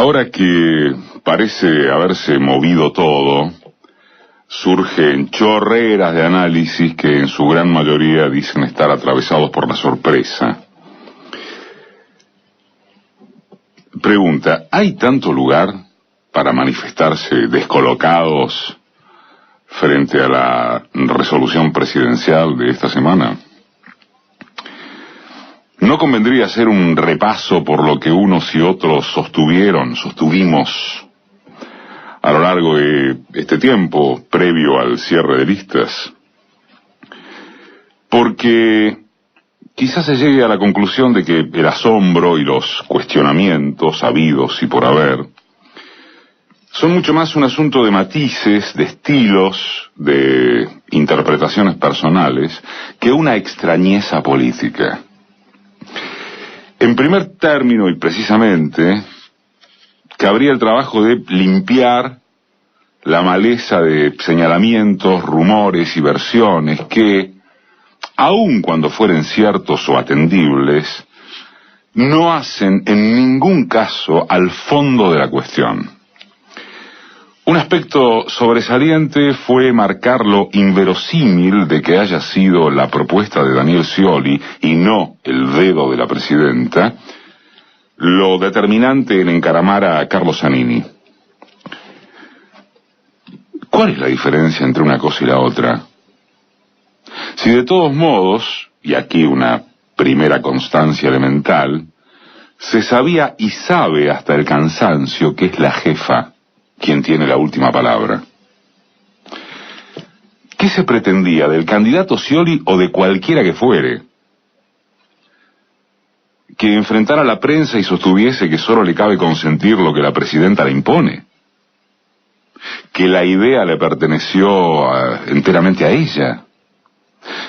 Ahora que parece haberse movido todo, surgen chorreras de análisis que en su gran mayoría dicen estar atravesados por la sorpresa. Pregunta, ¿hay tanto lugar para manifestarse descolocados frente a la resolución presidencial de esta semana? ¿No convendría hacer un repaso por lo que unos y otros sostuvimos a lo largo de este tiempo previo al cierre de listas? Porque quizás se llegue a la conclusión de que el asombro y los cuestionamientos habidos y por haber son mucho más un asunto de matices, de estilos, de interpretaciones personales, que una extrañeza política. En primer término, y precisamente, cabría el trabajo de limpiar la maleza de señalamientos, rumores y versiones que, aun cuando fueren ciertos o atendibles, no hacen en ningún caso al fondo de la cuestión. Un aspecto sobresaliente fue marcar lo inverosímil de que haya sido la propuesta de Daniel Scioli y no el dedo de la presidenta, lo determinante en encaramar a Carlo Zanini. ¿Cuál es la diferencia entre una cosa y la otra? Si de todos modos, y aquí una primera constancia elemental, se sabía y sabe hasta el cansancio que es la jefa quien tiene la última palabra. ¿Qué se pretendía del candidato Scioli o de cualquiera que fuere? Que enfrentara a la prensa y sostuviese que solo le cabe consentir lo que la presidenta le impone. Que la idea le perteneció enteramente a ella.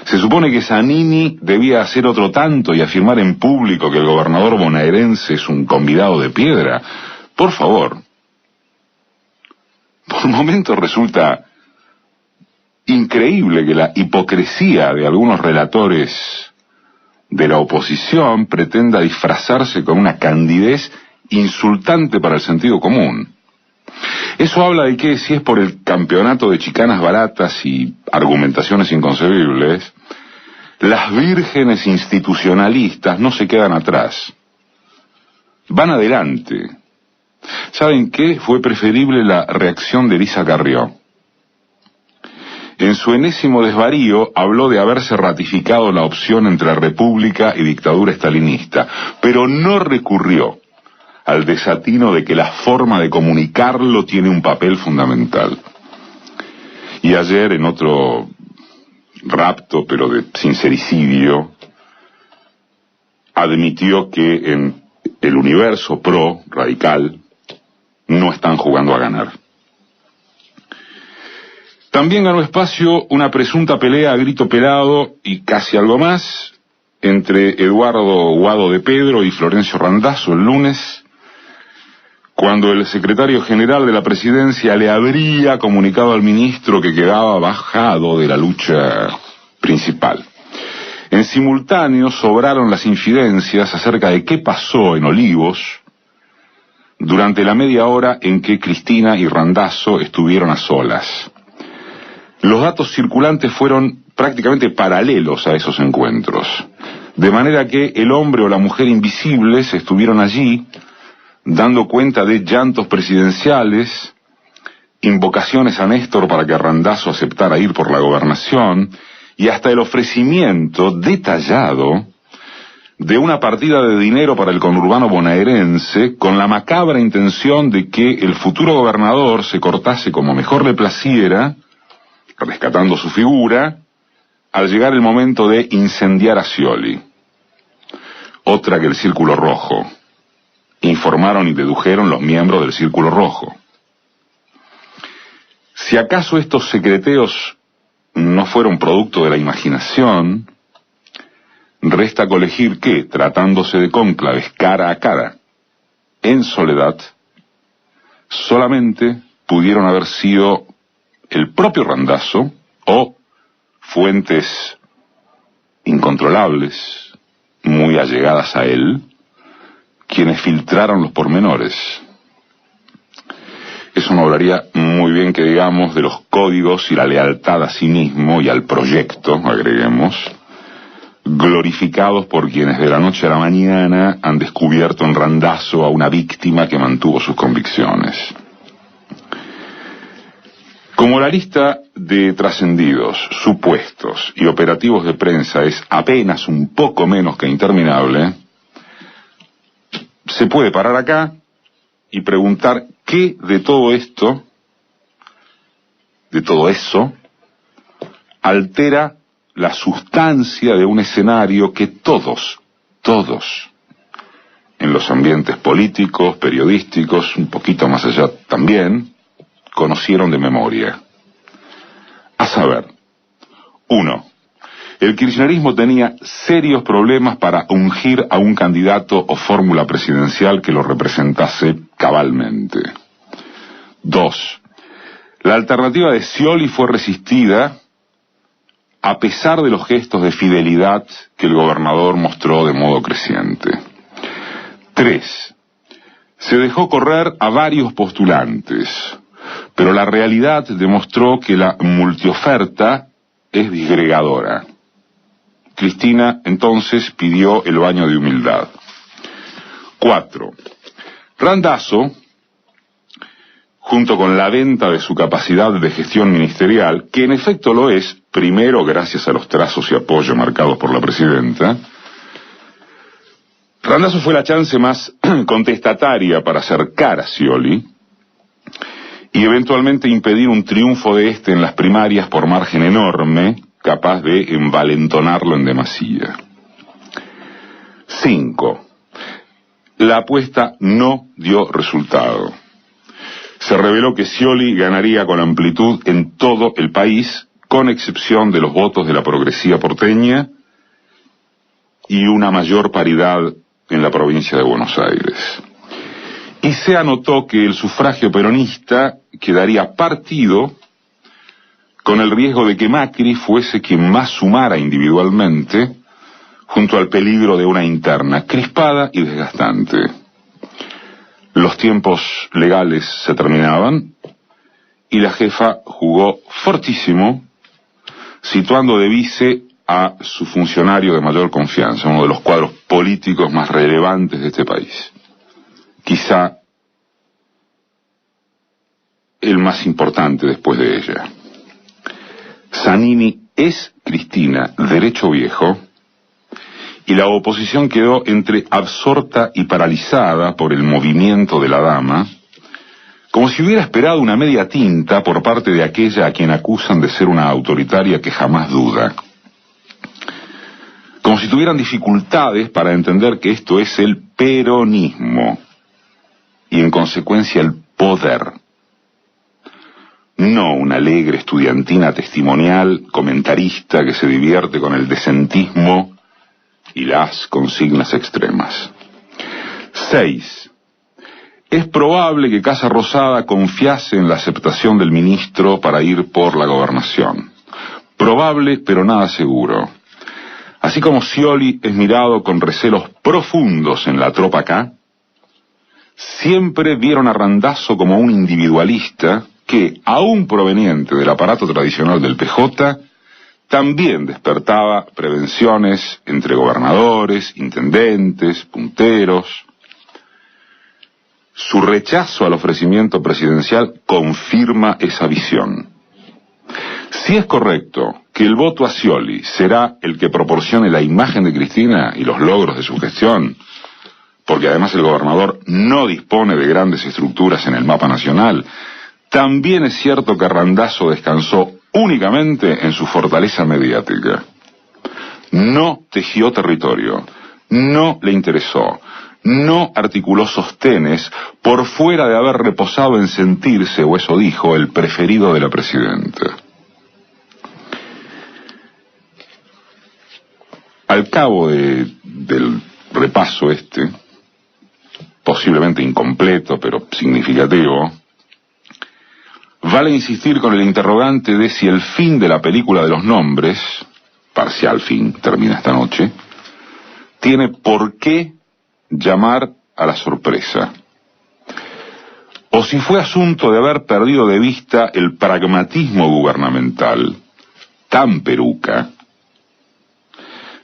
Se supone que Zanini debía hacer otro tanto y afirmar en público que el gobernador bonaerense es un convidado de piedra. Por favor. Por momentos resulta increíble que la hipocresía de algunos relatores de la oposición pretenda disfrazarse con una candidez insultante para el sentido común. Eso habla de que, si es por el campeonato de chicanas baratas y argumentaciones inconcebibles, las vírgenes institucionalistas no se quedan atrás. Van adelante. ¿Saben qué? Fue preferible la reacción de Elisa Carrió. En su enésimo desvarío habló de haberse ratificado la opción entre república y dictadura estalinista, pero no recurrió al desatino de que la forma de comunicarlo tiene un papel fundamental. Y ayer, en otro rapto, pero de sincericidio, admitió que en el universo pro-radical no están jugando a ganar. También ganó espacio una presunta pelea a grito pelado y casi algo más entre Eduardo Guado de Pedro y Florencio Randazzo el lunes, cuando el secretario general de la presidencia le habría comunicado al ministro que quedaba bajado de la lucha principal. En simultáneo sobraron las infidencias acerca de qué pasó en Olivos durante la media hora en que Cristina y Randazzo estuvieron a solas. Los datos circulantes fueron prácticamente paralelos a esos encuentros, de manera que el hombre o la mujer invisibles estuvieron allí dando cuenta de llantos presidenciales, invocaciones a Néstor para que Randazzo aceptara ir por la gobernación, y hasta el ofrecimiento detallado de una partida de dinero para el conurbano bonaerense, con la macabra intención de que el futuro gobernador se cortase como mejor le placiera, rescatando su figura, al llegar el momento de incendiar a Scioli. Otra que el Círculo Rojo, informaron y dedujeron los miembros del Círculo Rojo. Si acaso estos secreteos no fueron producto de la imaginación, resta colegir que, tratándose de cónclaves cara a cara, en soledad, solamente pudieron haber sido el propio Randazzo o fuentes incontrolables, muy allegadas a él, quienes filtraron los pormenores. Eso no hablaría muy bien, que digamos, de los códigos y la lealtad a sí mismo y al proyecto, agreguemos, glorificados por quienes de la noche a la mañana han descubierto en Randazzo a una víctima que mantuvo sus convicciones. Como la lista de trascendidos, supuestos y operativos de prensa es apenas un poco menos que interminable, se puede parar acá y preguntar qué de todo esto, de todo eso, altera la sustancia de un escenario que todos, en los ambientes políticos, periodísticos, un poquito más allá también, conocieron de memoria. A saber, 1. El kirchnerismo tenía serios problemas para ungir a un candidato o fórmula presidencial que lo representase cabalmente. 2. La alternativa de Scioli fue resistida a pesar de los gestos de fidelidad que el gobernador mostró de modo creciente. 3. Se dejó correr a varios postulantes, pero la realidad demostró que la multioferta es disgregadora. Cristina entonces pidió el baño de humildad. 4. Randazzo, junto con la venta de su capacidad de gestión ministerial, que en efecto lo es, primero gracias a los trazos y apoyo marcados por la presidenta, Randazzo fue la chance más contestataria para acercar a Scioli y eventualmente impedir un triunfo de este en las primarias por margen enorme, capaz de envalentonarlo en demasía. 5. La apuesta no dio resultado. Se reveló que Scioli ganaría con amplitud en todo el país, con excepción de los votos de la progresía porteña y una mayor paridad en la provincia de Buenos Aires. Y se anotó que el sufragio peronista quedaría partido, con el riesgo de que Macri fuese quien más sumara individualmente, junto al peligro de una interna crispada y desgastante. Los tiempos legales se terminaban y la jefa jugó fortísimo, situando de vice a su funcionario de mayor confianza, uno de los cuadros políticos más relevantes de este país. Quizá el más importante después de ella. Zanini es Cristina derecho viejo, y la oposición quedó entre absorta y paralizada por el movimiento de la dama, como si hubiera esperado una media tinta por parte de aquella a quien acusan de ser una autoritaria que jamás duda. Como si tuvieran dificultades para entender que esto es el peronismo y en consecuencia el poder. No una alegre estudiantina testimonial, comentarista que se divierte con el decentismo y las consignas extremas. 6. Es probable que Casa Rosada confiase en la aceptación del ministro para ir por la gobernación. Probable, pero nada seguro. Así como Scioli es mirado con recelos profundos en la tropa acá, siempre vieron a Randazzo como un individualista que, aún proveniente del aparato tradicional del PJ, también despertaba prevenciones entre gobernadores, intendentes, punteros. Su rechazo al ofrecimiento presidencial confirma esa visión. Si es correcto que el voto a Scioli será el que proporcione la imagen de Cristina y los logros de su gestión, porque además el gobernador no dispone de grandes estructuras en el mapa nacional, también es cierto que Randazzo descansó únicamente en su fortaleza mediática. No tejió territorio, no le interesó, no articuló sostenes por fuera de haber reposado en sentirse, o eso dijo, el preferido de la presidenta. Al cabo del repaso posiblemente incompleto pero significativo, vale insistir con el interrogante de si el fin de la película de los nombres, parcial fin, termina esta noche, tiene por qué llamar a la sorpresa. O o si fue asunto de haber perdido de vista el pragmatismo gubernamental, tan peruca,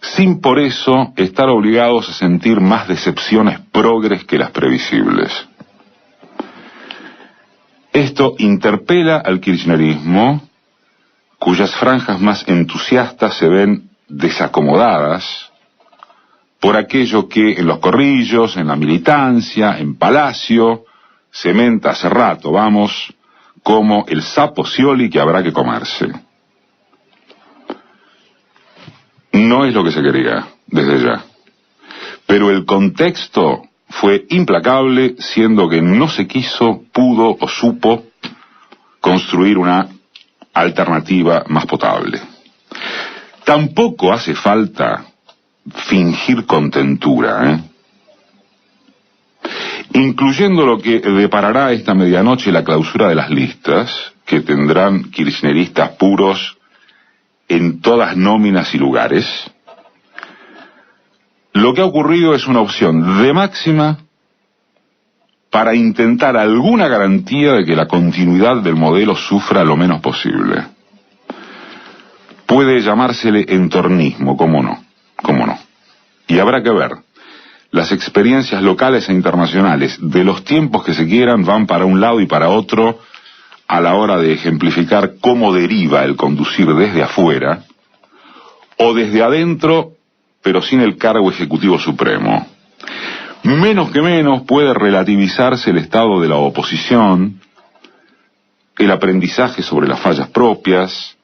sin por eso estar obligados a sentir más decepciones progres que las previsibles. Esto interpela al kirchnerismo, cuyas franjas más entusiastas se ven desacomodadas por aquello que en los corrillos, en la militancia, en Palacio, se menta hace rato, vamos, como el sapo Scioli que habrá que comerse. No es lo que se quería, desde ya. Pero el contexto fue implacable, siendo que no se quiso, pudo o supo construir una alternativa más potable. Tampoco hace falta fingir contentura, incluyendo lo que deparará esta medianoche la clausura de las listas, que tendrán kirchneristas puros en todas nóminas y lugares. Lo que ha ocurrido es una opción de máxima para intentar alguna garantía de que la continuidad del modelo sufra lo menos posible. Puede llamársele entornismo, cómo no. Y habrá que ver. Las experiencias locales e internacionales de los tiempos que se quieran van para un lado y para otro a la hora de ejemplificar cómo deriva el conducir desde afuera o desde adentro, pero sin el cargo ejecutivo supremo. Menos que menos puede relativizarse el estado de la oposición, el aprendizaje sobre las fallas propias,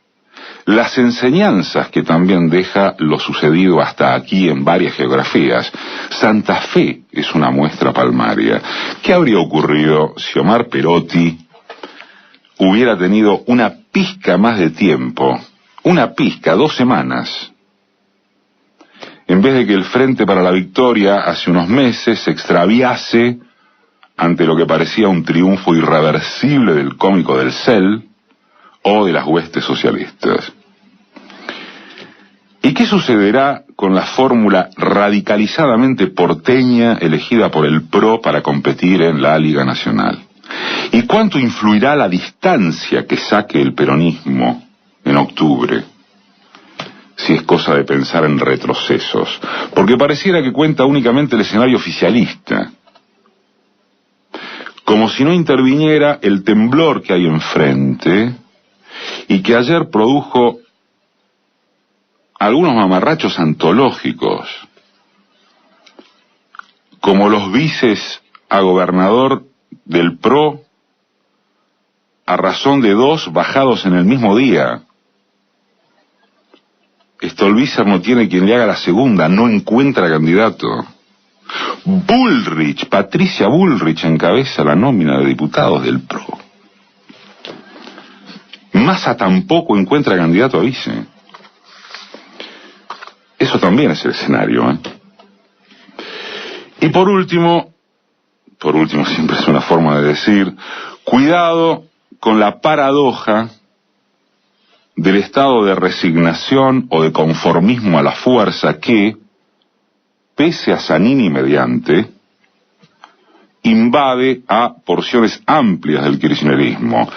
las enseñanzas que también deja lo sucedido hasta aquí en varias geografías. Santa Fe es una muestra palmaria. ¿Qué habría ocurrido si Omar Perotti hubiera tenido una pizca más de tiempo? Una pizca, 2 semanas. En vez de que el Frente para la Victoria hace unos meses se extraviase ante lo que parecía un triunfo irreversible del cómico del CEL o de las huestes socialistas. ¿Y qué sucederá con la fórmula radicalizadamente porteña elegida por el PRO para competir en la Liga Nacional? ¿Y cuánto influirá la distancia que saque el peronismo en octubre? Si es cosa de pensar en retrocesos, porque pareciera que cuenta únicamente el escenario oficialista, como si no interviniera el temblor que hay enfrente y que ayer produjo algunos mamarrachos antológicos, como los vices a gobernador del PRO a razón de 2 bajados en el mismo día. Stolbizer no tiene quien le haga la segunda, no encuentra candidato. Bullrich, Patricia Bullrich encabeza la nómina de diputados del PRO. Massa tampoco encuentra candidato a vice. Eso también es el escenario, Y por último siempre es una forma de decir, cuidado con la paradoja del estado de resignación o de conformismo a la fuerza que, pese a Zanini mediante, invade a porciones amplias del kirchnerismo,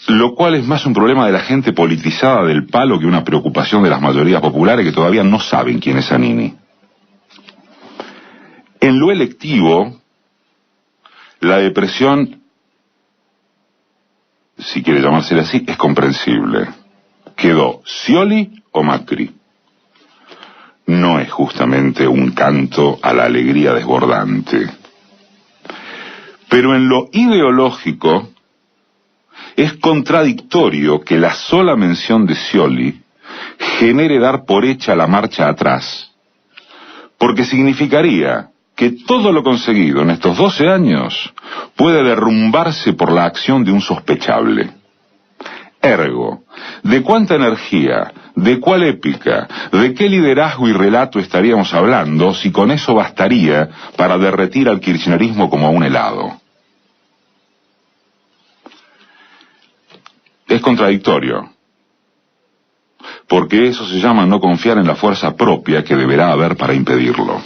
lo cual es más un problema de la gente politizada del palo que una preocupación de las mayorías populares que todavía no saben quién es Zanini. En lo electivo, la depresión, si quiere llamársela así, es comprensible. ¿Quedó Scioli o Macri? No es justamente un canto a la alegría desbordante. Pero en lo ideológico, es contradictorio que la sola mención de Scioli genere dar por hecha la marcha atrás, porque significaría que todo lo conseguido en estos 12 años puede derrumbarse por la acción de un sospechable. Ergo, ¿de cuánta energía, de cuál épica, de qué liderazgo y relato estaríamos hablando si con eso bastaría para derretir al kirchnerismo como a un helado? Es contradictorio, porque eso se llama no confiar en la fuerza propia que deberá haber para impedirlo.